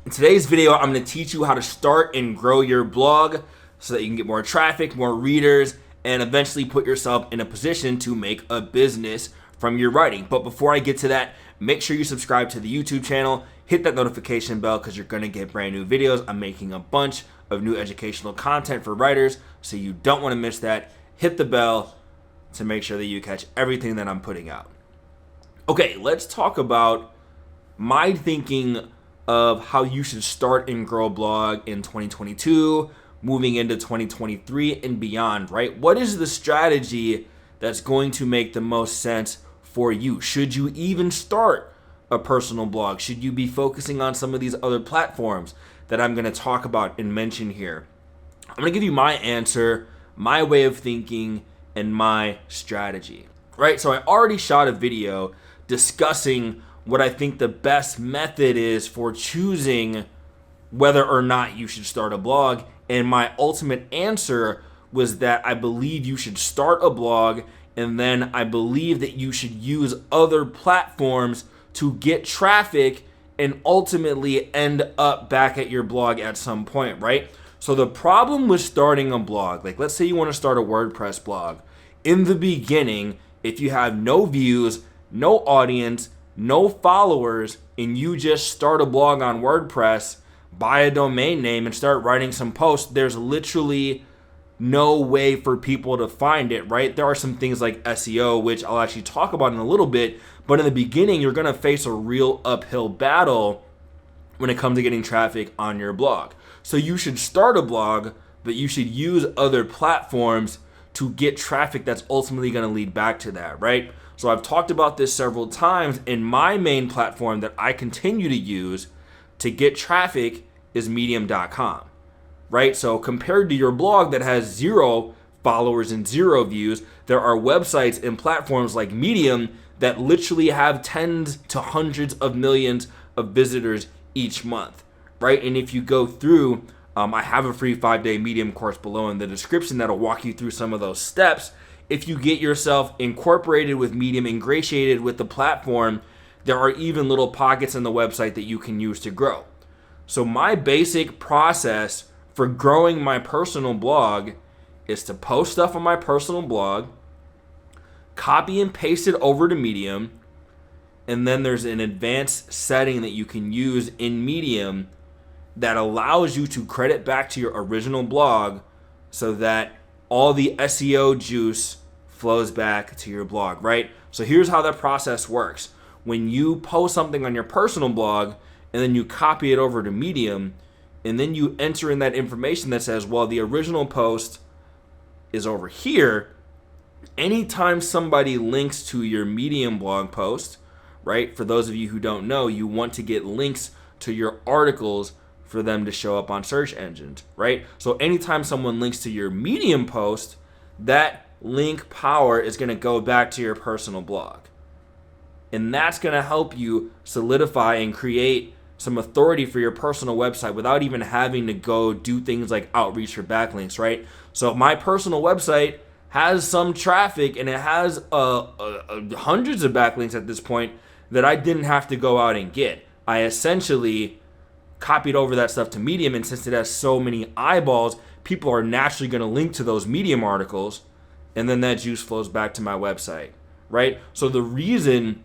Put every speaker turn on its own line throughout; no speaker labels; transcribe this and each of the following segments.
In today's video, I'm going to teach you how to start and grow your blog so that you can get more traffic, more readers, and eventually put yourself in a position to make a business from your writing. But before I get to that, make sure you subscribe to the YouTube channel, hit that notification bell because you're going to get brand new videos. I'm making a bunch of new educational content for writers, so you don't want to miss that. Hit the bell to make sure that you catch everything that I'm putting out. Okay, let's talk about my thinking of how you should start and grow a blog in 2022, moving into 2023 and beyond, right? What is the strategy that's going to make the most sense for you? Should you even start a personal blog? Should you be focusing on some of these other platforms that I'm going to talk about and mention here? I'm going to give you my answer, my way of thinking, and my strategy, right? So I already shot a video discussing what I think the best method is for choosing whether or not you should start a blog. And my ultimate answer was that I believe you should start a blog, and then I believe that you should use other platforms to get traffic and ultimately end up back at your blog at some point, right? So the problem with starting a blog, like let's say you want to start a WordPress blog. In the beginning, if you have no views, no audience, no followers, and you just start a blog on WordPress, buy a domain name and start writing some posts, there's literally no way for people to find it, right? There are some things like SEO, which I'll actually talk about in a little bit, but in the beginning, you're going to face a real uphill battle when it comes to getting traffic on your blog. So you should start a blog, but you should use other platforms to get traffic that's ultimately going to lead back to that, right? So I've talked about this several times, and my main platform that I continue to use to get traffic is medium.com, right? So compared to your blog that has 0 followers and 0 views, there are websites and platforms like Medium that literally have tens to hundreds of millions of visitors each month, right? And if you go through, I have a free 5-day Medium course below in the description that'll walk you through some of those steps. If you get yourself incorporated with Medium, ingratiated with the platform, there are even little pockets in the website that you can use to grow. So my basic process for growing my personal blog is to post stuff on my personal blog, copy and paste it over to Medium, and then there's an advanced setting that you can use in Medium that allows you to credit back to your original blog so that all the SEO juice flows back to your blog, right? So here's how that process works. When you post something on your personal blog and then you copy it over to Medium, and then you enter in that information that says, well, the original post is over here. Anytime somebody links to your Medium blog post, right? For those of you who don't know, you want to get links to your articles for them to show up on search engines, right? So anytime someone links to your Medium post, that link power is going to go back to your personal blog. And that's going to help you solidify and create some authority for your personal website without even having to go do things like outreach for backlinks, right? So my personal website has some traffic and it has hundreds of backlinks at this point that I didn't have to go out and get. I essentially copied over that stuff to Medium, and since it has so many eyeballs, people are naturally going to link to those Medium articles, and then that juice flows back to my website, right? So the reason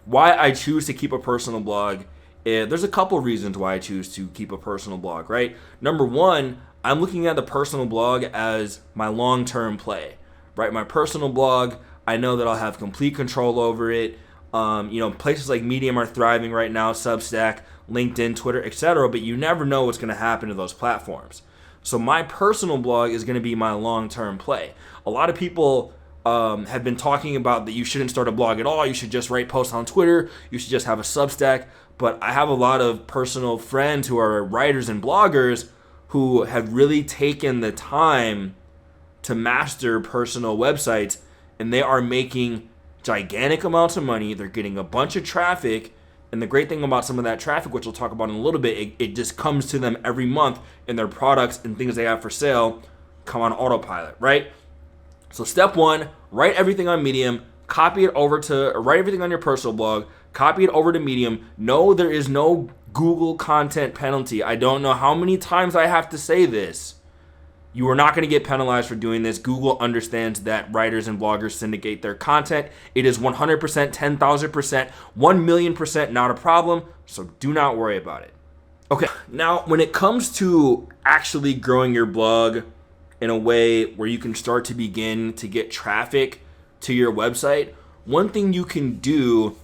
why I choose to keep a personal blog, there's a couple reasons why I choose to keep a personal blog, right? Number one, I'm looking at the personal blog as my long-term play, right? My personal blog, I know that I'll have complete control over it. Places like Medium are thriving right now, Substack, LinkedIn, Twitter, etc., but you never know what's going to happen to those platforms. So my personal blog is going to be my long-term play. A lot of people have been talking about that you shouldn't start a blog at all. You should just write posts on Twitter. You should just have a Substack. But I have a lot of personal friends who are writers and bloggers who have really taken the time to master personal websites, and they are making gigantic amounts of money. They're getting a bunch of traffic. And the great thing about some of that traffic, which we'll talk about in a little bit, it just comes to them every month, and their products and things they have for sale come on autopilot, right? So step one, write everything on Medium, write everything on your personal blog, copy it over to Medium. No, there is no Google content penalty. I don't know how many times I have to say this. You are not going to get penalized for doing this. Google understands that writers and bloggers syndicate their content. It is 100%, 10,000%, 1,000,000% not a problem, so do not worry about it. Okay, now when it comes to actually growing your blog in a way where you can start to begin to get traffic to your website, one thing you can do,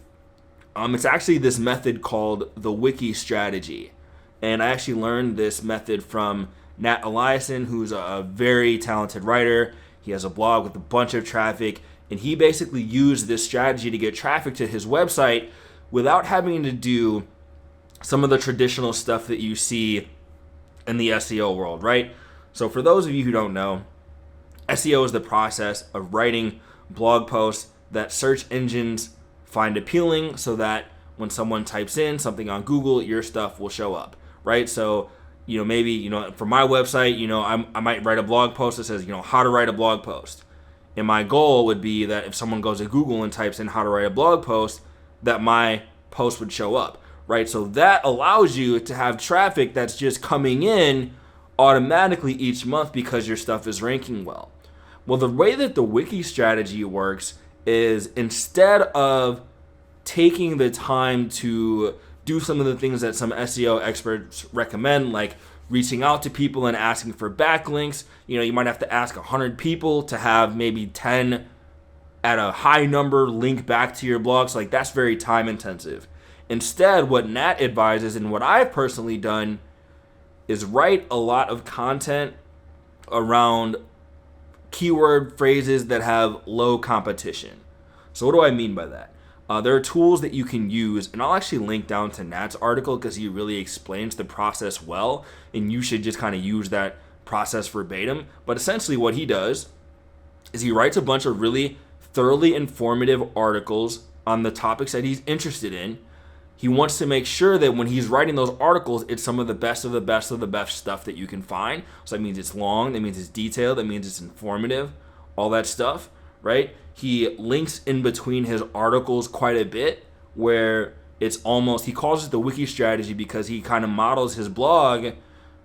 it's actually this method called the wiki strategy. And I actually learned this method from Nat Eliason, who's a very talented writer. He has a blog with a bunch of traffic, and he basically used this strategy to get traffic to his website without having to do some of the traditional stuff that you see in the SEO world, right? So for those of you who don't know, SEO is the process of writing blog posts that search engines find appealing so that when someone types in something on Google, your stuff will show up, right? So maybe, for my website, I might write a blog post that says, how to write a blog post. And my goal would be that if someone goes to Google and types in how to write a blog post, that my post would show up, right? So that allows you to have traffic that's just coming in automatically each month because your stuff is ranking well. Well, the way that the wiki strategy works is instead of taking the time to do some of the things that some SEO experts recommend, like reaching out to people and asking for backlinks. You might have to ask 100 people to have maybe 10 at a high number link back to your blog. So that's very time intensive. Instead, what Nat advises and what I've personally done is write a lot of content around keyword phrases that have low competition. So what do I mean by that? There are tools that you can use, and I'll actually link down to Nat's article because he really explains the process well, and you should just kind of use that process verbatim. But essentially what he does is he writes a bunch of really thoroughly informative articles on the topics that he's interested in. He wants to make sure that when he's writing those articles, it's some of the best of the best of the best stuff that you can find. So that means it's long, that means it's detailed, that means it's informative, all that stuff, right? He links in between his articles quite a bit where it's almost, he calls it the wiki strategy because he kind of models his blog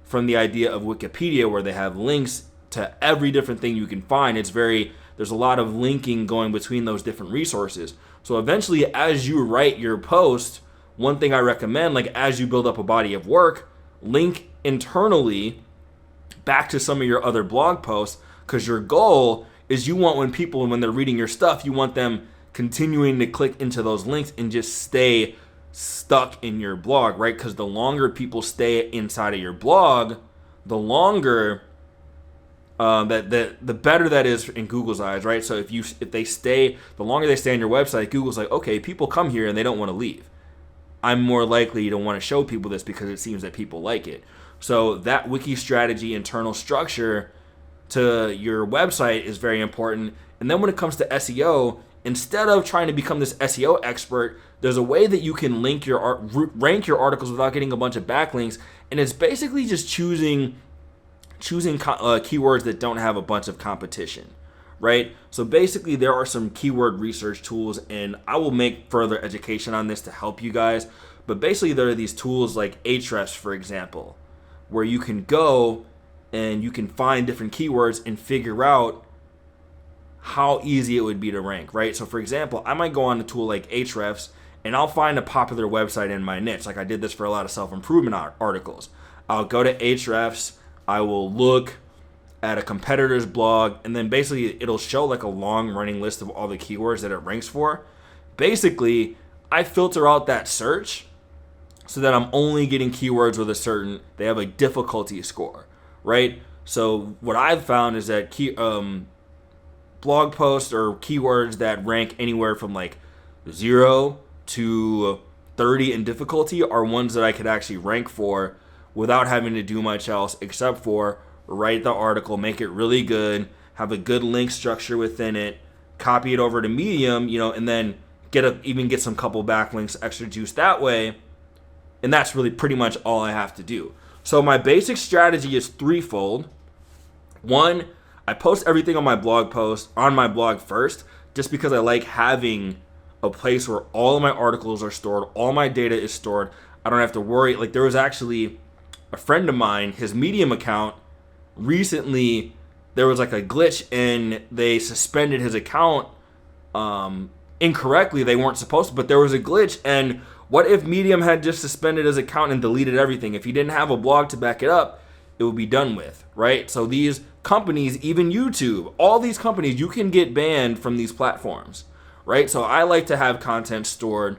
from the idea of Wikipedia where they have links to every different thing you can find. There's a lot of linking going between those different resources. So eventually, as you write your post, one thing I recommend, as you build up a body of work, link internally back to some of your other blog posts, because your goal is when they're reading your stuff, you want them continuing to click into those links and just stay stuck in your blog, right? Because the longer people stay inside of your blog, the longer the better that is in Google's eyes, right? So the longer they stay on your website, Google's like, okay, people come here and they don't want to leave. I'm more likely to want to show people this because it seems that people like it. So that wiki strategy, internal structure to your website is very important. And then when it comes to SEO, instead of trying to become this SEO expert, there's a way that you can rank your articles without getting a bunch of backlinks. And it's basically just choosing keywords that don't have a bunch of competition, right? So basically there are some keyword research tools, and I will make further education on this to help you guys. But basically there are these tools like Ahrefs, for example, where you can go and you can find different keywords and figure out how easy it would be to rank, right? So for example, I might go on a tool like Ahrefs and I'll find a popular website in my niche. Like I did this for a lot of self-improvement articles. I'll go to Ahrefs, I will look at a competitor's blog, and then basically it'll show a long running list of all the keywords that it ranks for. Basically, I filter out that search so that I'm only getting keywords with they have a difficulty score, right? So what I've found is that blog posts or keywords that rank anywhere from 0 to 30 in difficulty are ones that I could actually rank for without having to do much else except for write the article, make it really good, have a good link structure within it, copy it over to Medium, and then get some couple backlinks, extra juice that way. And that's really pretty much all I have to do. So my basic strategy is threefold. One, I post everything on my blog first, just because I like having a place where all of my articles are stored, all my data is stored. I don't have to worry. Like, there was actually a friend of mine, his Medium account, recently there was like a glitch and they suspended his account incorrectly. They weren't supposed to, but there was a glitch. And what if Medium had just suspended his account and deleted everything? If he didn't have a blog to back it up, it would be done with, right? So these companies, even YouTube, all these companies, you can get banned from these platforms, right? So I like to have content stored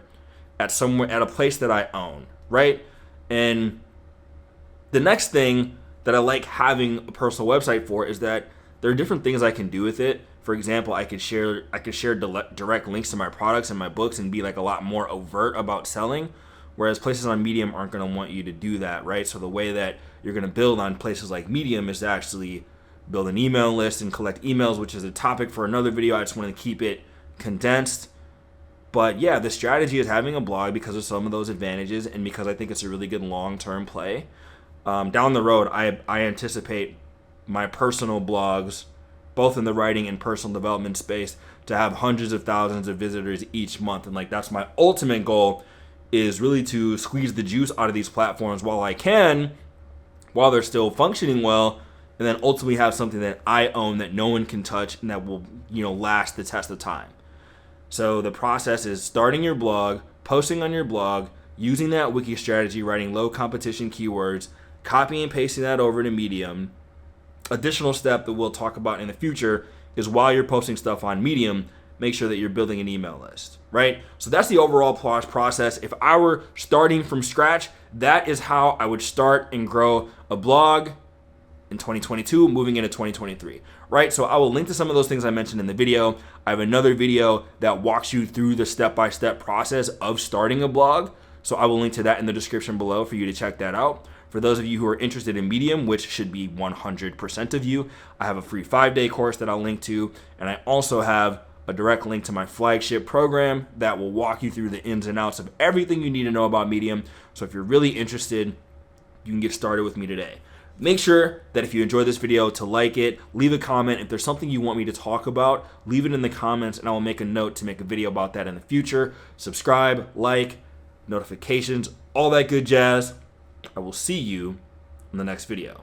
at a place that I own, right? And the next thing that I like having a personal website for is that there are different things I can do with it. For example, I could share direct links to my products and my books and be like a lot more overt about selling, whereas places on Medium aren't going to want you to do that, right? So the way that you're going to build on places like Medium is to actually build an email list and collect emails, which is a topic for another video. I just wanted to keep it condensed. But yeah, the strategy is having a blog because of some of those advantages and because I think it's a really good long-term play. Down the road, I anticipate my personal blogs, both in the writing and personal development space, to have hundreds of thousands of visitors each month. And like, that's my ultimate goal, is really to squeeze the juice out of these platforms while I can, while they're still functioning well, and then ultimately have something that I own that no one can touch and that will, last the test of time. So the process is starting your blog, posting on your blog, using that wiki strategy, writing low competition keywords, copying and pasting that over to Medium. Additional step that we'll talk about in the future is while you're posting stuff on Medium, make sure that you're building an email list, right? So that's the overall process. If I were starting from scratch, that is how I would start and grow a blog in 2022, moving into 2023, right? So I will link to some of those things I mentioned in the video. I have another video that walks you through the step-by-step process of starting a blog. So I will link to that in the description below for you to check that out. For those of you who are interested in Medium, which should be 100% of you, I have a free 5-day course that I'll link to. And I also have a direct link to my Flagship program that will walk you through the ins and outs of everything you need to know about Medium. So if you're really interested, you can get started with me today. Make sure that if you enjoyed this video to like it, leave a comment. If there's something you want me to talk about, leave it in the comments and I will make a note to make a video about that in the future. Subscribe, like, notifications, all that good jazz. I will see you in the next video.